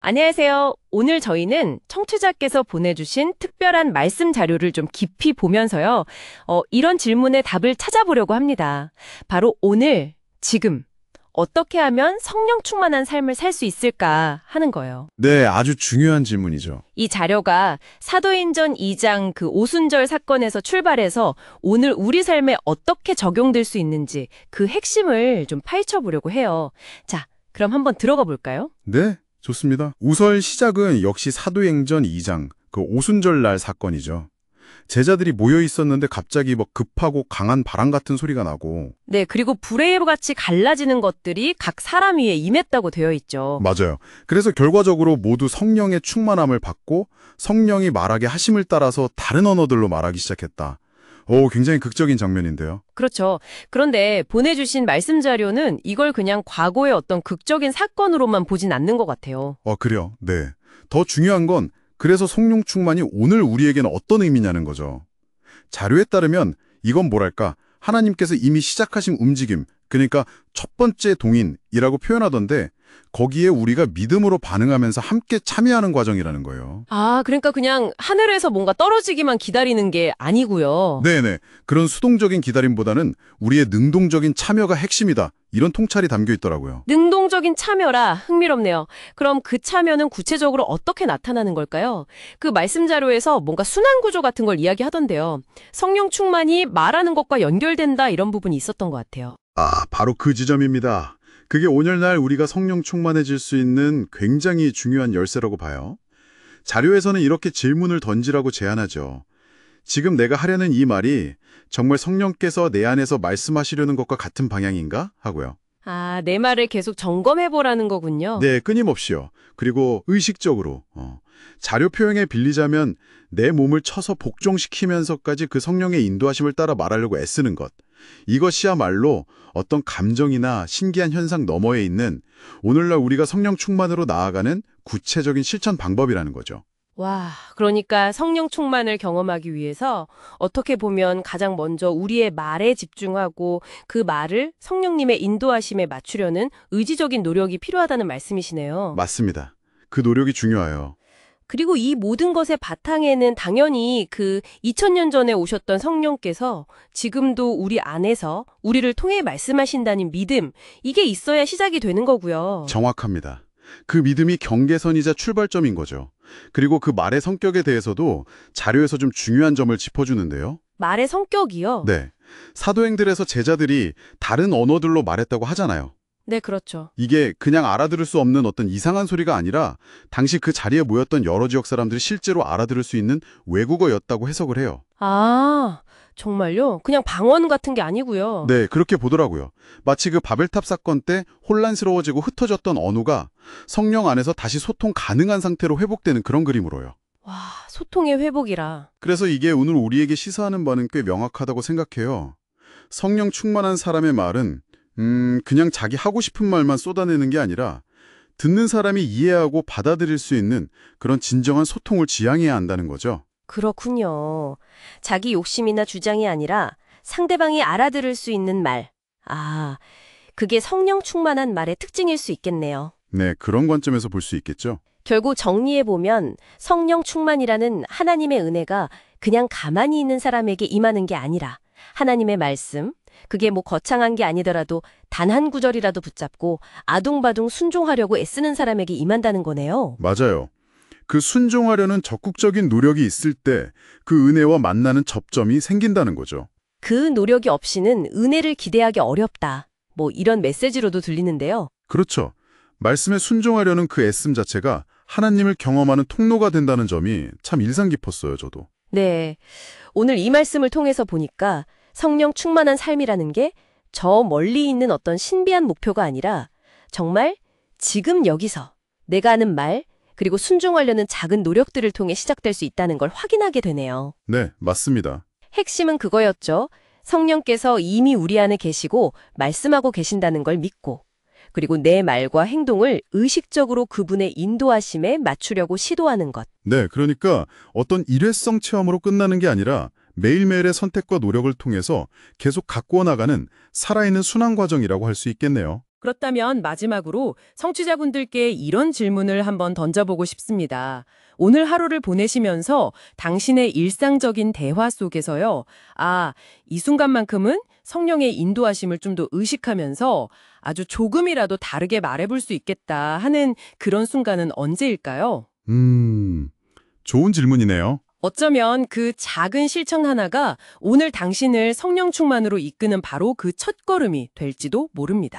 안녕하세요. 오늘 저희는 청취자께서 보내주신 특별한 말씀 자료를 좀 깊이 보면서요. 이런 질문의 답을 찾아보려고 합니다. 바로 오늘, 지금, 어떻게 하면 성령 충만한 삶을 살 수 있을까 하는 거예요. 네, 아주 중요한 질문이죠. 이 자료가 사도행전 2장 그 오순절 사건에서 출발해서 오늘 우리 삶에 어떻게 적용될 수 있는지 그 핵심을 좀 파헤쳐 보려고 해요. 자, 그럼 한번 들어가 볼까요? 네, 좋습니다. 우설 시작은 역시 사도행전 2장, 그 오순절날 사건이죠. 제자들이 모여 있었는데 갑자기 급하고 강한 바람 같은 소리가 나고. 네, 그리고 불의 같이 갈라지는 것들이 각 사람 위에 임했다고 되어 있죠. 맞아요. 그래서 결과적으로 모두 성령의 충만함을 받고 성령이 말하게 하심을 따라서 다른 언어들로 말하기 시작했다. 굉장히 극적인 장면인데요. 그렇죠. 그런데 보내주신 말씀 자료는 이걸 그냥 과거의 어떤 극적인 사건으로만 보진 않는 것 같아요. 그래요. 네. 더 중요한 건 그래서 성령 충만이 오늘 우리에게는 어떤 의미냐는 거죠. 자료에 따르면 이건 뭐랄까, 하나님께서 이미 시작하신 움직임, 그러니까 첫 번째 동인이라고 표현하던데 거기에 우리가 믿음으로 반응하면서 함께 참여하는 과정이라는 거예요. 아, 그러니까 그냥 하늘에서 뭔가 떨어지기만 기다리는 게 아니고요. 네네. 그런 수동적인 기다림보다는 우리의 능동적인 참여가 핵심이다. 이런 통찰이 담겨 있더라고요. 능동적인 참여라 흥미롭네요. 그럼 그 참여는 구체적으로 어떻게 나타나는 걸까요? 그 말씀 자료에서 뭔가 순환 구조 같은 걸 이야기하던데요. 성령 충만이 말하는 것과 연결된다 이런 부분이 있었던 것 같아요. 바로 그 지점입니다. 그게 오늘날 우리가 성령 충만해질 수 있는 굉장히 중요한 열쇠라고 봐요. 자료에서는 이렇게 질문을 던지라고 제안하죠. 지금 내가 하려는 이 말이 정말 성령께서 내 안에서 말씀하시려는 것과 같은 방향인가? 하고요. 아, 내 말을 계속 점검해보라는 거군요. 네, 끊임없이요. 그리고 의식적으로. 자료 표현에 빌리자면 내 몸을 쳐서 복종시키면서까지 그 성령의 인도하심을 따라 말하려고 애쓰는 것. 이것이야말로 어떤 감정이나 신기한 현상 너머에 있는 오늘날 우리가 성령 충만으로 나아가는 구체적인 실천 방법이라는 거죠. 와, 그러니까 성령 충만을 경험하기 위해서 어떻게 보면 가장 먼저 우리의 말에 집중하고 그 말을 성령님의 인도하심에 맞추려는 의지적인 노력이 필요하다는 말씀이시네요. 맞습니다. 그 노력이 중요해요. 그리고 이 모든 것의 바탕에는 당연히 그 2000년 전에 오셨던 성령께서 지금도 우리 안에서 우리를 통해 말씀하신다는 믿음, 이게 있어야 시작이 되는 거고요. 정확합니다. 그 믿음이 경계선이자 출발점인 거죠. 그리고 그 말의 성격에 대해서도 자료에서 좀 중요한 점을 짚어주는데요. 말의 성격이요? 네. 사도행들에서 제자들이 다른 언어들로 말했다고 하잖아요. 네, 그렇죠. 이게 그냥 알아들을 수 없는 어떤 이상한 소리가 아니라 당시 그 자리에 모였던 여러 지역 사람들이 실제로 알아들을 수 있는 외국어였다고 해석을 해요. 아, 정말요? 그냥 방언 같은 게 아니고요. 네, 그렇게 보더라고요. 마치 그 바벨탑 사건 때 혼란스러워지고 흩어졌던 언어가 성령 안에서 다시 소통 가능한 상태로 회복되는 그런 그림으로요. 와, 소통의 회복이라. 그래서 이게 오늘 우리에게 시사하는 바는 꽤 명확하다고 생각해요. 성령 충만한 사람의 말은 그냥 자기 하고 싶은 말만 쏟아내는 게 아니라 듣는 사람이 이해하고 받아들일 수 있는 그런 진정한 소통을 지향해야 한다는 거죠. 그렇군요. 자기 욕심이나 주장이 아니라 상대방이 알아들을 수 있는 말. 아, 그게 성령 충만한 말의 특징일 수 있겠네요. 네, 그런 관점에서 볼 수 있겠죠. 결국 정리해보면 성령 충만이라는 하나님의 은혜가 그냥 가만히 있는 사람에게 임하는 게 아니라 하나님의 말씀, 그게 거창한 게 아니더라도 단 한 구절이라도 붙잡고 아둥바둥 순종하려고 애쓰는 사람에게 임한다는 거네요. 맞아요. 그 순종하려는 적극적인 노력이 있을 때 그 은혜와 만나는 접점이 생긴다는 거죠. 그 노력이 없이는 은혜를 기대하기 어렵다. 이런 메시지로도 들리는데요. 그렇죠. 말씀에 순종하려는 그 애씀 자체가 하나님을 경험하는 통로가 된다는 점이 참 인상 깊었어요, 저도. 네. 오늘 이 말씀을 통해서 보니까 성령 충만한 삶이라는 게 저 멀리 있는 어떤 신비한 목표가 아니라 정말 지금 여기서 내가 하는 말, 그리고 순종하려는 작은 노력들을 통해 시작될 수 있다는 걸 확인하게 되네요. 네, 맞습니다. 핵심은 그거였죠. 성령께서 이미 우리 안에 계시고 말씀하고 계신다는 걸 믿고, 그리고 내 말과 행동을 의식적으로 그분의 인도하심에 맞추려고 시도하는 것. 네, 그러니까 어떤 일회성 체험으로 끝나는 게 아니라 매일매일의 선택과 노력을 통해서 계속 가꾸어 나가는 살아있는 순환 과정이라고 할 수 있겠네요. 그렇다면 마지막으로 청취자분들께 이런 질문을 한번 던져보고 싶습니다. 오늘 하루를 보내시면서 당신의 일상적인 대화 속에서요. 아, 이 순간만큼은 성령의 인도하심을 좀 더 의식하면서 아주 조금이라도 다르게 말해볼 수 있겠다 하는 그런 순간은 언제일까요? 좋은 질문이네요. 어쩌면 그 작은 실천 하나가 오늘 당신을 성령 충만으로 이끄는 바로 그 첫걸음이 될지도 모릅니다.